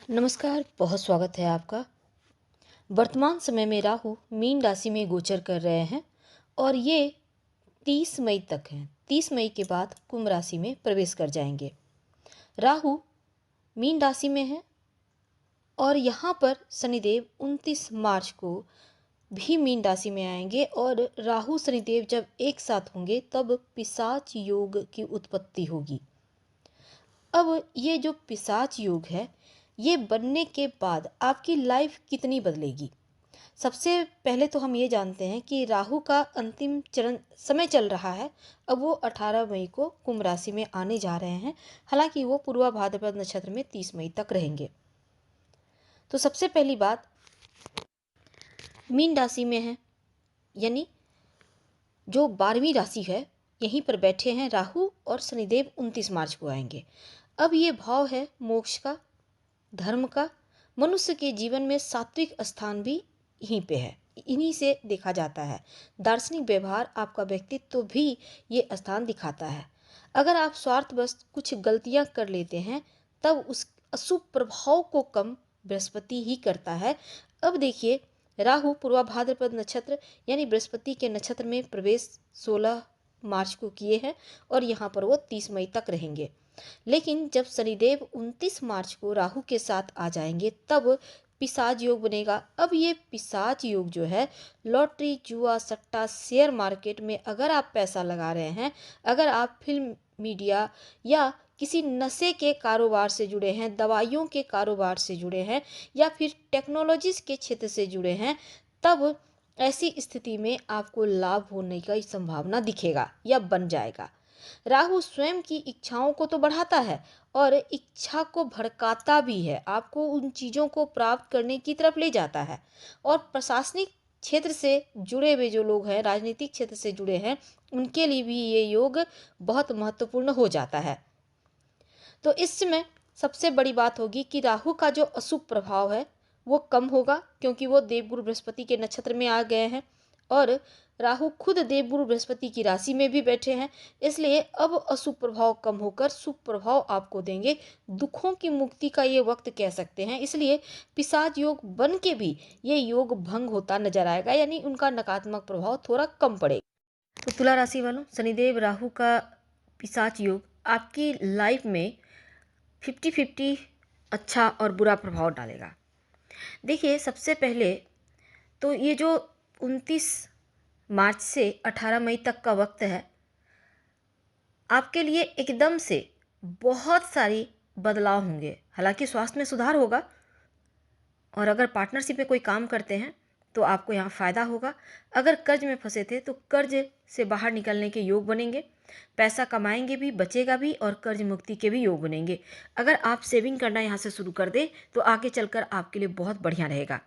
नमस्कार, बहुत स्वागत है आपका। वर्तमान समय में राहु मीन राशि में गोचर कर रहे हैं और ये 30 मई तक हैं। 30 मई के बाद कुंभ राशि में प्रवेश कर जाएंगे। राहु मीन राशि में है और यहाँ पर शनिदेव 29 मार्च को भी मीन राशि में आएंगे और राहु शनिदेव जब एक साथ होंगे तब पिशाच योग की उत्पत्ति होगी। अब ये जो पिशाच योग है, ये बनने के बाद आपकी लाइफ कितनी बदलेगी। सबसे पहले तो हम ये जानते हैं कि राहु का अंतिम चरण समय चल रहा है। अब वो 18 मई को कुंभ राशि में आने जा रहे हैं। हालांकि वो पूर्वा भाद्रपद नक्षत्र में 30 मई तक रहेंगे। तो सबसे पहली बात, मीन राशि में है, यानी जो 12वीं राशि है, यहीं पर बैठे हैं राहु और शनिदेव 29 मार्च को आएंगे। अब ये भाव है मोक्ष का, धर्म का। मनुष्य के जीवन में सात्विक स्थान भी यहीं पे है, इन्हीं से देखा जाता है। दार्शनिक व्यवहार, आपका व्यक्तित्व भी ये स्थान दिखाता है। अगर आप स्वार्थवश कुछ गलतियां कर लेते हैं तब उस अशुभ प्रभाव को कम बृहस्पति ही करता है। अब देखिए, राहु पूर्वा भाद्रपद नक्षत्र यानी बृहस्पति के नक्षत्र में प्रवेश 16 मार्च को किए हैं और यहाँ पर वो 30 मई तक रहेंगे। लेकिन जब शनिदेव 29 मार्च को राहु के साथ आ जाएंगे तब पिशाच योग बनेगा। अब ये पिशाच योग जो है, लॉटरी, जुआ, सट्टा, शेयर मार्केट में अगर आप पैसा लगा रहे हैं, अगर आप फिल्म, मीडिया या किसी नशे के कारोबार से जुड़े हैं, दवाइयों के कारोबार से जुड़े हैं या फिर टेक्नोलॉजीज के क्षेत्र से जुड़े हैं, तब ऐसी स्थिति में आपको लाभ होने की संभावना दिखेगा या बन जाएगा। राहु स्वयं की इच्छाओं को तो बढ़ाता है और इच्छा को भड़काता भी है, आपको उन चीज़ों को प्राप्त करने की तरफ ले जाता है। और प्रशासनिक क्षेत्र से जुड़े हुए जो लोग हैं, राजनीतिक क्षेत्र से जुड़े हैं, उनके लिए भी ये योग बहुत महत्वपूर्ण हो जाता है। तो इसमें सबसे बड़ी बात होगी कि राहु का जो अशुभ प्रभाव है वो कम होगा, क्योंकि वो देवगुरु बृहस्पति के नक्षत्र में आ गए हैं और राहु खुद देवगुरु बृहस्पति की राशि में भी बैठे हैं। इसलिए अब अशुभ प्रभाव कम होकर शुभ प्रभाव आपको देंगे। दुखों की मुक्ति का ये वक्त कह सकते हैं। इसलिए पिशाच योग बन के भी ये योग भंग होता नजर आएगा, यानी उनका नकारात्मक प्रभाव थोड़ा कम पड़ेगा। तो तुला राशि वालों, शनिदेव राहु का पिशाच योग आपकी लाइफ में 50-50 अच्छा और बुरा प्रभाव डालेगा। देखिए, सबसे पहले तो ये जो 29 मार्च से 18 मई तक का वक्त है, आपके लिए एकदम से बहुत सारी बदलाव होंगे। हालांकि स्वास्थ्य में सुधार होगा और अगर पार्टनरशिप में कोई काम करते हैं तो आपको यहाँ फ़ायदा होगा। अगर कर्ज में फंसे थे तो कर्ज से बाहर निकलने के योग बनेंगे, पैसा कमाएंगे भी, बचेगा भी और कर्ज मुक्ति के भी योग बनेंगे। अगर आप सेविंग करना यहाँ से शुरू कर दें तो आगे चलकर आपके लिए बहुत बढ़िया रहेगा।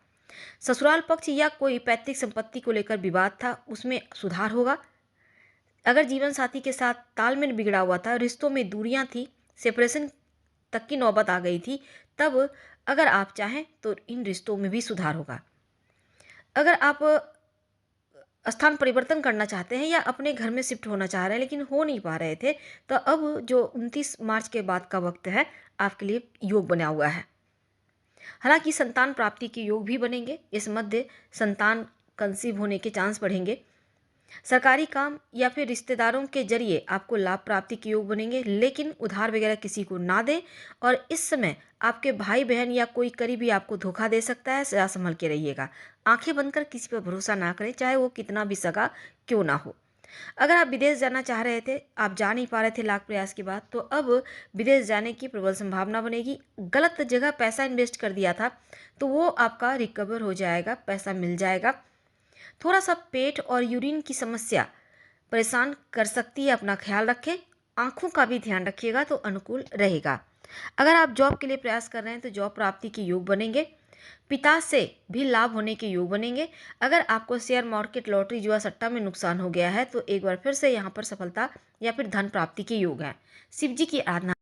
ससुराल पक्ष या कोई पैतृक संपत्ति को लेकर विवाद था, उसमें सुधार होगा। अगर जीवन साथी के साथ तालमेल बिगड़ा हुआ था, रिश्तों में दूरियां थी, सेपरेशन तक की नौबत आ गई थी, तब अगर आप चाहें तो इन रिश्तों में भी सुधार होगा। अगर आप स्थान परिवर्तन करना चाहते हैं या अपने घर में शिफ्ट होना चाह रहे हैं लेकिन हो नहीं पा रहे थे, तो अब जो 29 मार्च के बाद का वक्त है आपके लिए योग बना हुआ है। हालांकि संतान प्राप्ति के योग भी बनेंगे, इस मध्य संतान कंसीव होने के चांस बढ़ेंगे। सरकारी काम या फिर रिश्तेदारों के जरिए आपको लाभ प्राप्ति के योग बनेंगे, लेकिन उधार वगैरह किसी को ना दें। और इस समय आपके भाई बहन या कोई करीबी आपको धोखा दे सकता है, जरा संभल के रहिएगा। आंखें बंद कर किसी पर भरोसा ना करें, चाहे वो कितना भी सगा क्यों ना हो। अगर आप विदेश जाना चाह रहे थे, आप जा नहीं पा रहे थे लाख प्रयास के बाद, तो अब विदेश जाने की प्रबल संभावना बनेगी। गलत जगह पैसा इन्वेस्ट कर दिया था तो वो आपका रिकवर हो जाएगा, पैसा मिल जाएगा। थोड़ा सा पेट और यूरिन की समस्या परेशान कर सकती है, अपना ख्याल रखें। आंखों का भी ध्यान रखिएगा तो अनुकूल रहेगा। अगर आप जॉब के लिए प्रयास कर रहे हैं तो जॉब प्राप्ति के योग बनेंगे। पिता से भी लाभ होने के योग बनेंगे। अगर आपको शेयर मार्केट, लॉटरी, जुआ, सट्टा में नुकसान हो गया है तो एक बार फिर से यहाँ पर सफलता या फिर धन प्राप्ति के योग हैं। शिव जी की आराधना